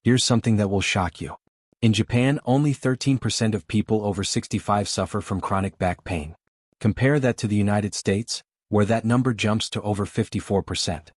Here's something that will shock you. In Japan, only 13% of people over 65 suffer from chronic back pain. Compare that to the United States, where that number jumps to over 54%.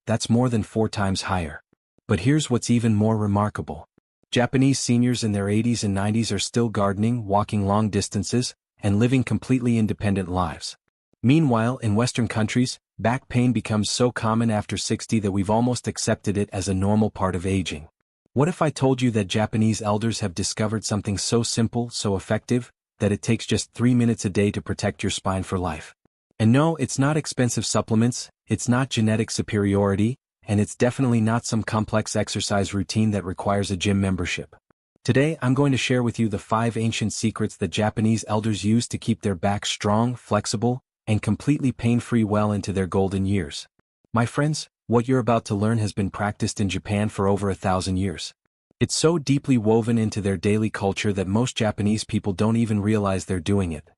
That's more than 4 times higher. But here's what's even more remarkable. Japanese seniors in their 80s and 90s are still gardening, walking long distances, and living completely independent lives. Meanwhile, in Western countries, back pain becomes so common after 60 that we've almost accepted it as a normal part of aging. What if I told you that Japanese elders have discovered something so simple, so effective, that it takes just 3 minutes a day to protect your spine for life? And no, it's not expensive supplements, it's not genetic superiority, and it's definitely not some complex exercise routine that requires a gym membership. Today, I'm going to share with you the 5 ancient secrets that Japanese elders use to keep their back strong, flexible, and completely pain-free well into their golden years. My friends, what you're about to learn has been practiced in Japan for over 1,000 years. It's so deeply woven into their daily culture that most Japanese people don't even realize they're doing it.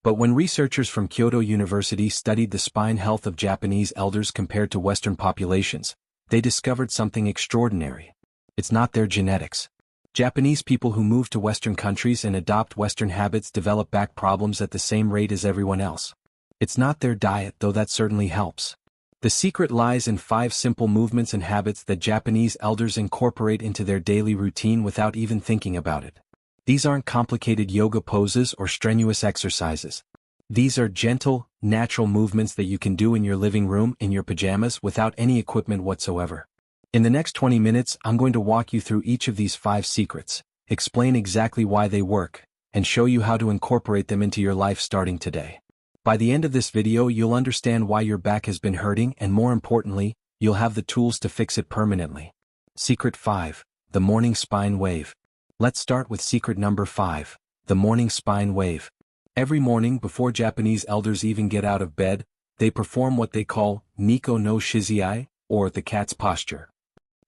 But when researchers from Kyoto University studied the spine health of Japanese elders compared to Western populations, they discovered something extraordinary. It's not their genetics. Japanese people who move to Western countries and adopt Western habits develop back problems at the same rate as everyone else. It's not their diet, though that certainly helps. The secret lies in 5 simple movements and habits that Japanese elders incorporate into their daily routine without even thinking about it. These aren't complicated yoga poses or strenuous exercises. These are gentle, natural movements that you can do in your living room in your pajamas without any equipment whatsoever. In the next 20 minutes, I'm going to walk you through each of these 5 secrets, explain exactly why they work, and show you how to incorporate them into your life starting today. By the end of this video, you'll understand why your back has been hurting, and more importantly, you'll have the tools to fix it permanently. Secret 5. The Morning Spine Wave. Let's start with secret number 5, the morning spine wave. Every morning before Japanese elders even get out of bed, they perform what they call Nikko no Shizai, or the cat's posture.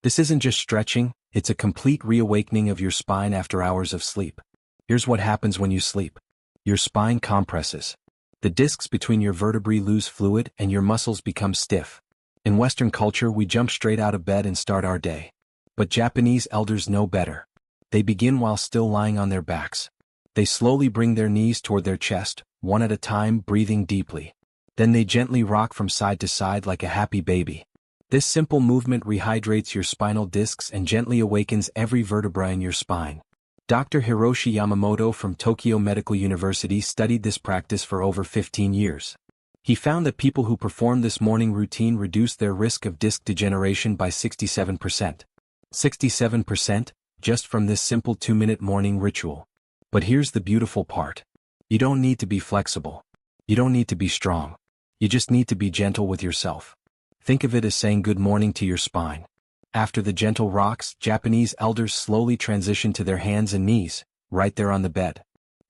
This isn't just stretching, it's a complete reawakening of your spine after hours of sleep. Here's what happens when you sleep. Your spine compresses. The discs between your vertebrae lose fluid and your muscles become stiff. In Western culture, we jump straight out of bed and start our day. But Japanese elders know better. They begin while still lying on their backs. They slowly bring their knees toward their chest, one at a time, breathing deeply. Then they gently rock from side to side like a happy baby. This simple movement rehydrates your spinal discs and gently awakens every vertebra in your spine. Dr. Hiroshi Yamamoto from Tokyo Medical University studied this practice for over 15 years. He found that people who perform this morning routine reduce their risk of disc degeneration by 67%. 67%, just from this simple 2-minute morning ritual. But here's the beautiful part. You don't need to be flexible. You don't need to be strong. You just need to be gentle with yourself. Think of it as saying good morning to your spine. After the gentle rocks, Japanese elders slowly transition to their hands and knees, right there on the bed.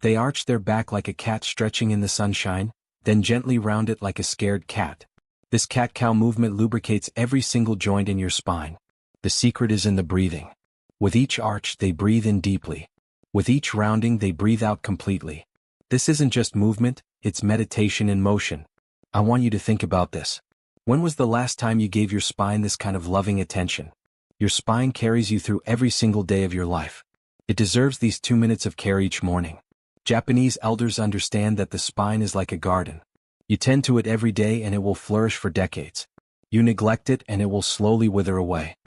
They arch their back like a cat stretching in the sunshine, then gently round it like a scared cat. This cat-cow movement lubricates every single joint in your spine. The secret is in the breathing. With each arch, they breathe in deeply. With each rounding, they breathe out completely. This isn't just movement, it's meditation in motion. I want you to think about this. When was the last time you gave your spine this kind of loving attention? Your spine carries you through every single day of your life. It deserves these 2 minutes of care each morning. Japanese elders understand that the spine is like a garden. You tend to it every day and it will flourish for decades. You neglect it and it will slowly wither away.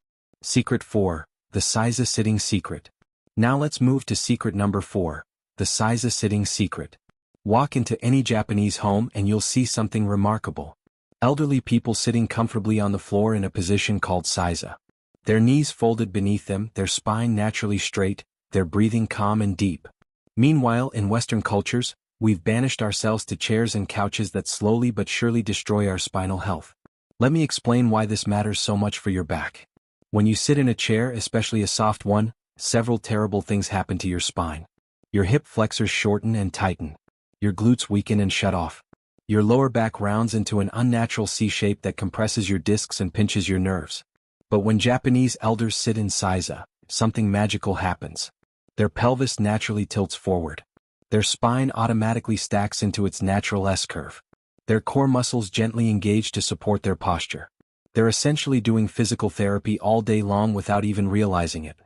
Secret 4. The Seiza Sitting Secret. Now let's move to secret number 4, the Seiza Sitting Secret. Walk into any Japanese home and you'll see something remarkable. Elderly people sitting comfortably on the floor in a position called Seiza. Their knees folded beneath them, their spine naturally straight, their breathing calm and deep. Meanwhile, in Western cultures, we've banished ourselves to chairs and couches that slowly but surely destroy our spinal health. Let me explain why this matters so much for your back. When you sit in a chair, especially a soft one, several terrible things happen to your spine. Your hip flexors shorten and tighten. Your glutes weaken and shut off. Your lower back rounds into an unnatural C shape that compresses your discs and pinches your nerves. But when Japanese elders sit in Seiza, something magical happens. Their pelvis naturally tilts forward. Their spine automatically stacks into its natural S-curve. Their core muscles gently engage to support their posture. They're essentially doing physical therapy all day long without even realizing it.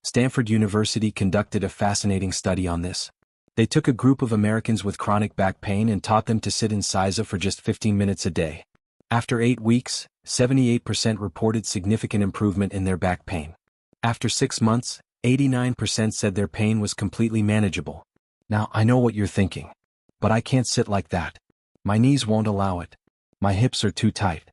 Stanford University conducted a fascinating study on this. They took a group of Americans with chronic back pain and taught them to sit in Seiza for just 15 minutes a day. After 8 weeks, 78% reported significant improvement in their back pain. After 6 months, 89% said their pain was completely manageable. Now, I know what you're thinking. But I can't sit like that. My knees won't allow it. My hips are too tight.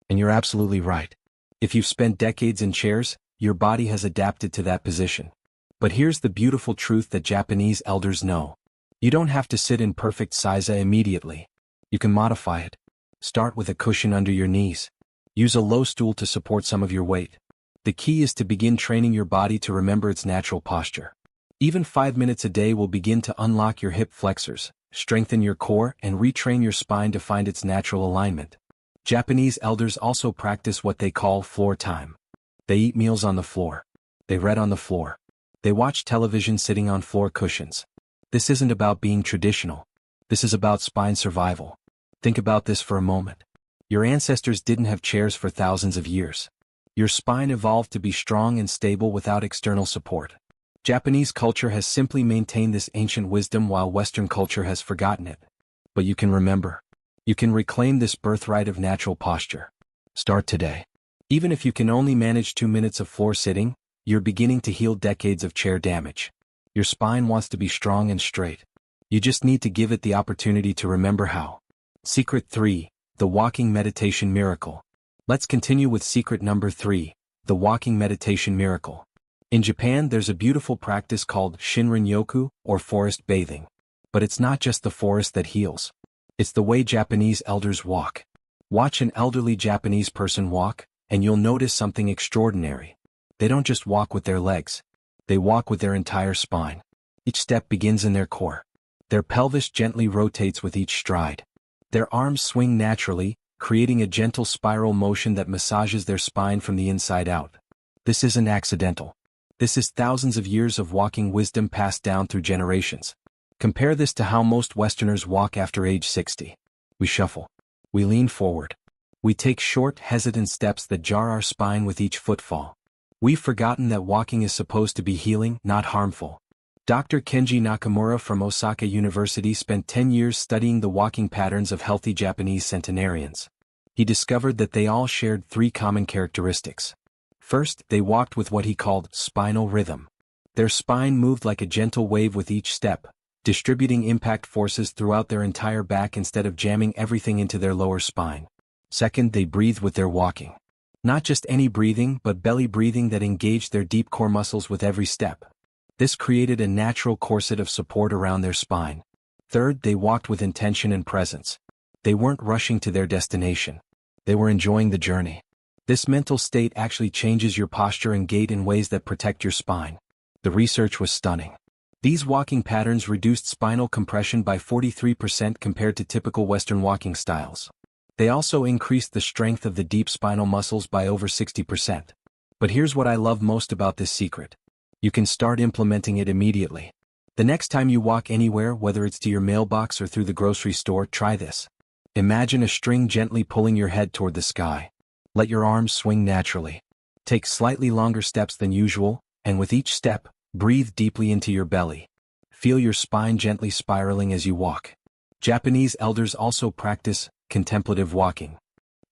And you're absolutely right. If you've spent decades in chairs, your body has adapted to that position. But here's the beautiful truth that Japanese elders know. You don't have to sit in perfect Seiza immediately. You can modify it. Start with a cushion under your knees. Use a low stool to support some of your weight. The key is to begin training your body to remember its natural posture. Even 5 minutes a day will begin to unlock your hip flexors, strengthen your core, and retrain your spine to find its natural alignment. Japanese elders also practice what they call floor time. They eat meals on the floor. They read on the floor. They watch television sitting on floor cushions. This isn't about being traditional. This is about spine survival. Think about this for a moment. Your ancestors didn't have chairs for thousands of years. Your spine evolved to be strong and stable without external support. Japanese culture has simply maintained this ancient wisdom while Western culture has forgotten it. But you can remember. You can reclaim this birthright of natural posture. Start today. Even if you can only manage 2 minutes of floor sitting, you're beginning to heal decades of chair damage. Your spine wants to be strong and straight. You just need to give it the opportunity to remember how. Secret 3, the walking meditation miracle. Let's continue with secret number 3, the walking meditation miracle. In Japan, there's a beautiful practice called Shinrin-yoku, or forest bathing. But it's not just the forest that heals. It's the way Japanese elders walk. Watch an elderly Japanese person walk, and you'll notice something extraordinary. They don't just walk with their legs. They walk with their entire spine. Each step begins in their core. Their pelvis gently rotates with each stride. Their arms swing naturally, creating a gentle spiral motion that massages their spine from the inside out. This isn't accidental. This is thousands of years of walking wisdom passed down through generations. Compare this to how most Westerners walk after age 60. We shuffle. We lean forward. We take short, hesitant steps that jar our spine with each footfall. We've forgotten that walking is supposed to be healing, not harmful. Dr. Kenji Nakamura from Osaka University spent 10 years studying the walking patterns of healthy Japanese centenarians. He discovered that they all shared 3 common characteristics. First, they walked with what he called spinal rhythm. Their spine moved like a gentle wave with each step, distributing impact forces throughout their entire back instead of jamming everything into their lower spine. Second, they breathed with their walking. Not just any breathing, but belly breathing that engaged their deep core muscles with every step. This created a natural corset of support around their spine. Third, they walked with intention and presence. They weren't rushing to their destination. They were enjoying the journey. This mental state actually changes your posture and gait in ways that protect your spine. The research was stunning. These walking patterns reduced spinal compression by 43% compared to typical Western walking styles. They also increased the strength of the deep spinal muscles by over 60%. But here's what I love most about this secret. You can start implementing it immediately. The next time you walk anywhere, whether it's to your mailbox or through the grocery store, try this. Imagine a string gently pulling your head toward the sky. Let your arms swing naturally. Take slightly longer steps than usual, and with each step, breathe deeply into your belly. Feel your spine gently spiraling as you walk. Japanese elders also practice contemplative walking.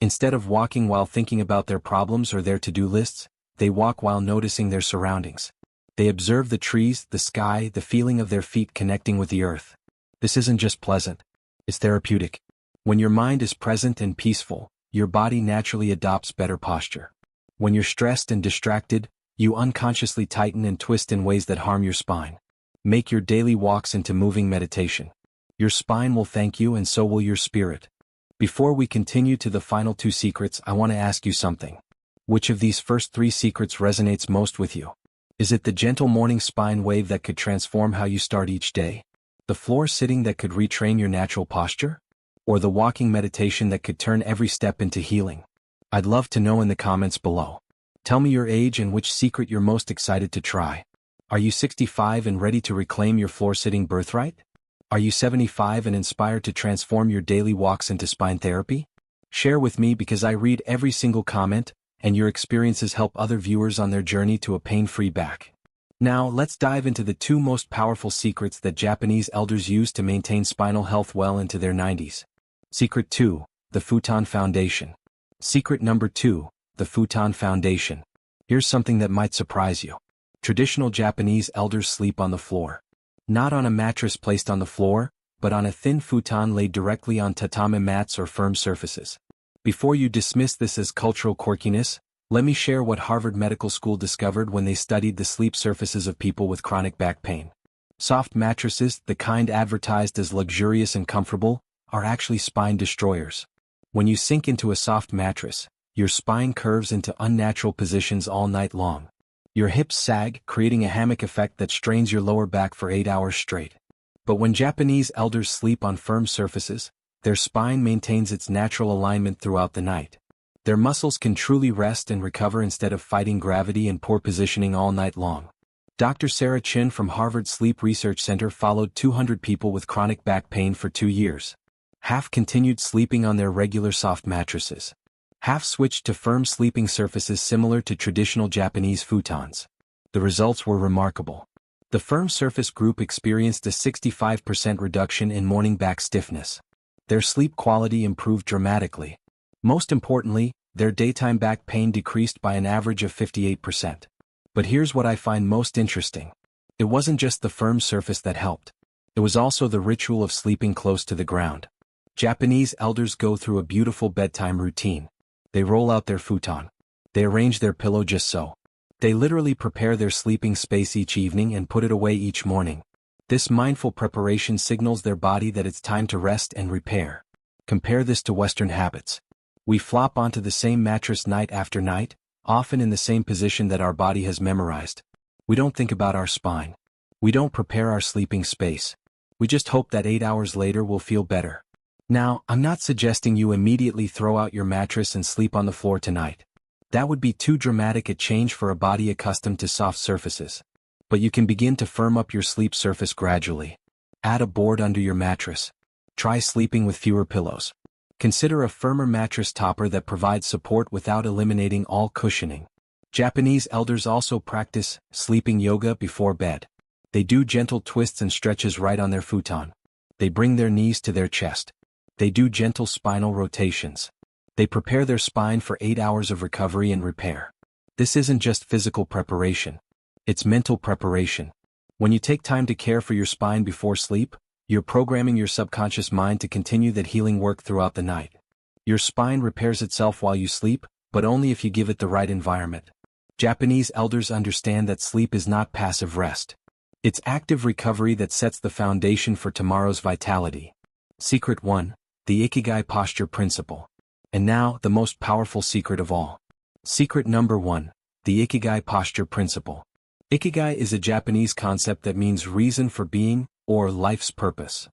Instead of walking while thinking about their problems or their to-do lists, they walk while noticing their surroundings. They observe the trees, the sky, the feeling of their feet connecting with the earth. This isn't just pleasant. It's therapeutic. When your mind is present and peaceful, your body naturally adopts better posture. When you're stressed and distracted, you unconsciously tighten and twist in ways that harm your spine. Make your daily walks into moving meditation. Your spine will thank you, and so will your spirit. Before we continue to the final 2 secrets, I want to ask you something. Which of these first 3 secrets resonates most with you? Is it the gentle morning spine wave that could transform how you start each day? The floor sitting that could retrain your natural posture? Or the walking meditation that could turn every step into healing? I'd love to know in the comments below. Tell me your age and which secret you're most excited to try. Are you 65 and ready to reclaim your floor-sitting birthright? Are you 75 and inspired to transform your daily walks into spine therapy? Share with me, because I read every single comment, and your experiences help other viewers on their journey to a pain-free back. Now, let's dive into the two most powerful secrets that Japanese elders use to maintain spinal health well into their 90s. Secret 2, the Futon Foundation. Secret number 2, the Futon Foundation. Here's something that might surprise you. Traditional Japanese elders sleep on the floor. Not on a mattress placed on the floor, but on a thin futon laid directly on tatami mats or firm surfaces. Before you dismiss this as cultural quirkiness, let me share what Harvard Medical School discovered when they studied the sleep surfaces of people with chronic back pain. Soft mattresses, the kind advertised as luxurious and comfortable, are actually spine destroyers. When you sink into a soft mattress, your spine curves into unnatural positions all night long. Your hips sag, creating a hammock effect that strains your lower back for 8 hours straight. But when Japanese elders sleep on firm surfaces, their spine maintains its natural alignment throughout the night. Their muscles can truly rest and recover instead of fighting gravity and poor positioning all night long. Dr. Sarah Chin from Harvard Sleep Research Center followed 200 people with chronic back pain for 2 years. Half continued sleeping on their regular soft mattresses. Half switched to firm sleeping surfaces similar to traditional Japanese futons. The results were remarkable. The firm surface group experienced a 65% reduction in morning back stiffness. Their sleep quality improved dramatically. Most importantly, their daytime back pain decreased by an average of 58%. But here's what I find most interesting. It wasn't just the firm surface that helped. It was also the ritual of sleeping close to the ground. Japanese elders go through a beautiful bedtime routine. They roll out their futon. They arrange their pillow just so. They literally prepare their sleeping space each evening and put it away each morning. This mindful preparation signals their body that it's time to rest and repair. Compare this to Western habits. We flop onto the same mattress night after night, often in the same position that our body has memorized. We don't think about our spine. We don't prepare our sleeping space. We just hope that 8 hours later we'll feel better. Now, I'm not suggesting you immediately throw out your mattress and sleep on the floor tonight. That would be too dramatic a change for a body accustomed to soft surfaces. But you can begin to firm up your sleep surface gradually. Add a board under your mattress. Try sleeping with fewer pillows. Consider a firmer mattress topper that provides support without eliminating all cushioning. Japanese elders also practice sleeping yoga before bed. They do gentle twists and stretches right on their futon. They bring their knees to their chest. They do gentle spinal rotations. They prepare their spine for 8 hours of recovery and repair. This isn't just physical preparation. It's mental preparation. When you take time to care for your spine before sleep, you're programming your subconscious mind to continue that healing work throughout the night. Your spine repairs itself while you sleep, but only if you give it the right environment. Japanese elders understand that sleep is not passive rest. It's active recovery that sets the foundation for tomorrow's vitality. Secret 1, the Ikigai Posture Principle. And now, the most powerful secret of all. Secret number 1, the Ikigai Posture Principle. Ikigai is a Japanese concept that means reason for being, or life's purpose.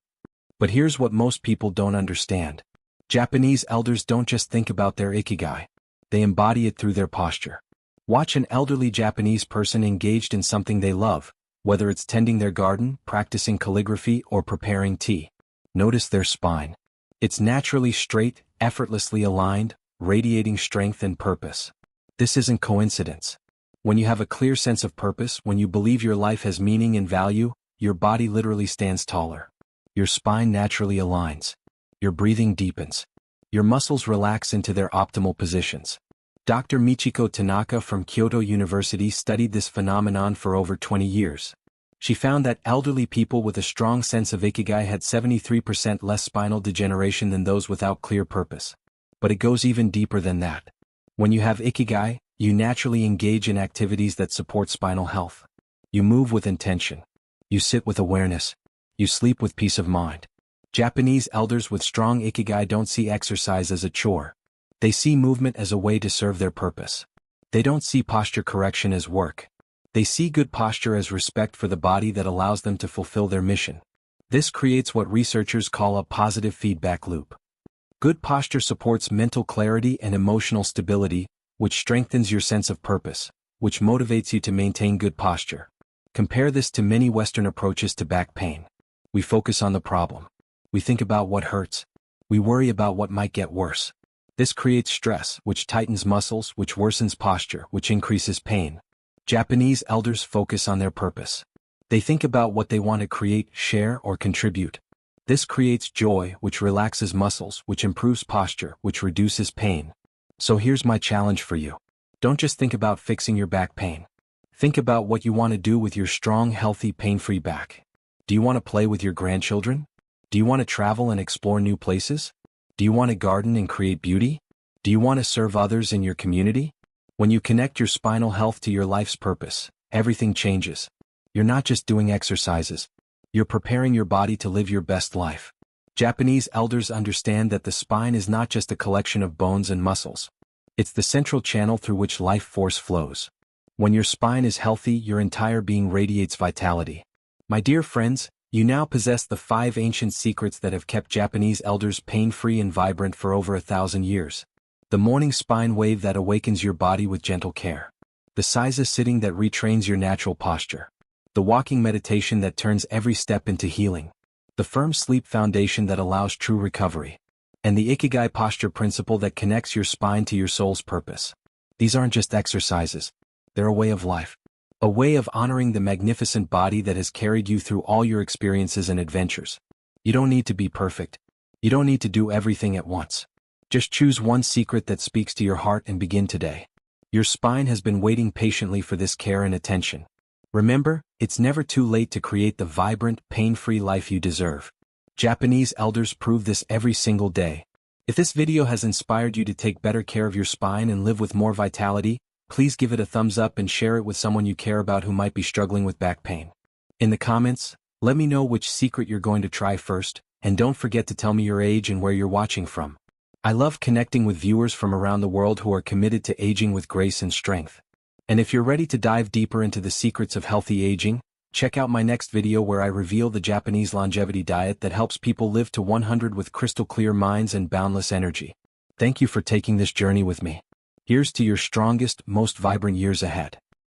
But here's what most people don't understand. Japanese elders don't just think about their Ikigai. They embody it through their posture. Watch an elderly Japanese person engaged in something they love, whether it's tending their garden, practicing calligraphy, or preparing tea. Notice their spine. It's naturally straight, effortlessly aligned, radiating strength and purpose. This isn't coincidence. When you have a clear sense of purpose, when you believe your life has meaning and value, your body literally stands taller. Your spine naturally aligns. Your breathing deepens. Your muscles relax into their optimal positions. Dr. Michiko Tanaka from Kyoto University studied this phenomenon for over 20 years. She found that elderly people with a strong sense of Ikigai had 73% less spinal degeneration than those without clear purpose. But it goes even deeper than that. When you have Ikigai, you naturally engage in activities that support spinal health. You move with intention. You sit with awareness. You sleep with peace of mind. Japanese elders with strong Ikigai don't see exercise as a chore. They see movement as a way to serve their purpose. They don't see posture correction as work. They see good posture as respect for the body that allows them to fulfill their mission. This creates what researchers call a positive feedback loop. Good posture supports mental clarity and emotional stability, which strengthens your sense of purpose, which motivates you to maintain good posture. Compare this to many Western approaches to back pain. We focus on the problem. We think about what hurts. We worry about what might get worse. This creates stress, which tightens muscles, which worsens posture, which increases pain. Japanese elders focus on their purpose. They think about what they want to create, share, or contribute. This creates joy, which relaxes muscles, which improves posture, which reduces pain. So here's my challenge for you. Don't just think about fixing your back pain. Think about what you want to do with your strong, healthy, pain-free back. Do you want to play with your grandchildren? Do you want to travel and explore new places? Do you want to garden and create beauty? Do you want to serve others in your community? When you connect your spinal health to your life's purpose, everything changes. You're not just doing exercises. You're preparing your body to live your best life. Japanese elders understand that the spine is not just a collection of bones and muscles. It's the central channel through which life force flows. When your spine is healthy, your entire being radiates vitality. My dear friends, you now possess the 5 ancient secrets that have kept Japanese elders pain-free and vibrant for over 1,000 years. The morning spine wave that awakens your body with gentle care. The Seiza sitting that retrains your natural posture. The walking meditation that turns every step into healing. The firm sleep foundation that allows true recovery. And the Ikigai posture principle that connects your spine to your soul's purpose. These aren't just exercises. They're a way of life. A way of honoring the magnificent body that has carried you through all your experiences and adventures. You don't need to be perfect. You don't need to do everything at once. Just choose one secret that speaks to your heart and begin today. Your spine has been waiting patiently for this care and attention. Remember, it's never too late to create the vibrant, pain-free life you deserve. Japanese elders prove this every single day. If this video has inspired you to take better care of your spine and live with more vitality, please give it a thumbs up and share it with someone you care about who might be struggling with back pain. In the comments, let me know which secret you're going to try first, and don't forget to tell me your age and where you're watching from. I love connecting with viewers from around the world who are committed to aging with grace and strength. And if you're ready to dive deeper into the secrets of healthy aging, check out my next video where I reveal the Japanese longevity diet that helps people live to 100 with crystal clear minds and boundless energy. Thank you for taking this journey with me. Here's to your strongest, most vibrant years ahead.